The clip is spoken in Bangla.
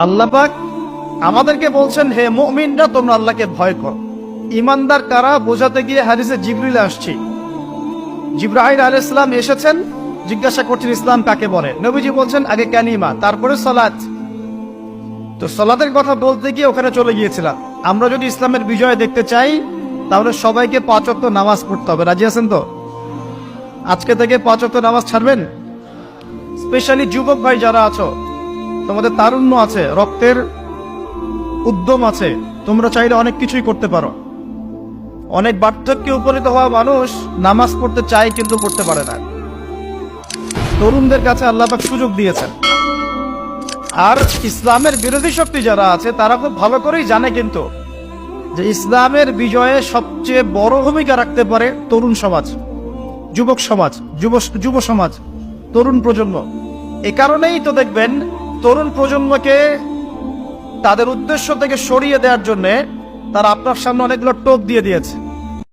আল্লাহ পাক আমাদেরকে বলছেন, হে মুমিনরা তোমরা আল্লাহকে ভয় করো। ইমানদার কারা বোঝাতে গিয়ে হাদিসে জিবরিল আসছে। জিবরাইল আলাইহিস সালাম এসেছেন, জিজ্ঞাসা করছেন ইসলাম কাকে বলে। নবীজি বলছেন আগে কালিমা, তারপরে সালাত। তো সালাতের কথা বলতে গিয়ে ওখানে চলে গিয়েছিলাম। আমরা যদি ইসলামের বিজয় দেখতে চাই তাহলে সবাইকে 5 ওয়াক্ত নামাজ পড়তে হবে। রাজি আছেন তো? আজকে থেকে 5 ওয়াক্ত নামাজ ছাড়বেন? স্পেশালি যুবক ভাই যারা আছো, তোমাদের তারুণ্য আছে, রক্তের উদ্যম আছে, তোমরা চাইলে অনেক কিছুই করতে পারো। অনেক বার্ধক্যে উপনীত হওয়া মানুষ নামাজ পড়তে চায় কিন্তু পড়তে পারে না। তরুণদের কাছে আল্লাহ পাক সুযোগ দিয়েছেন। আর ইসলামের বিরোধী শক্তি যারা আছে তারা খুব ভালো করেই জানে কিন্তু যে ইসলামের বিজয়ে সবচেয়ে বড় ভূমিকা রাখতে পারে তরুণ সমাজ, যুবক সমাজ, যুব সমাজ, তরুণ প্রজন্ম। এ কারণেই তো দেখবেন তরুণ প্রজন্মকে তাদের উদ্দেশ্য থেকে সরিয়ে দেওয়ার জন্য তারা আপনার সামনে অনেকগুলো টোপ দিয়ে দিয়েছে।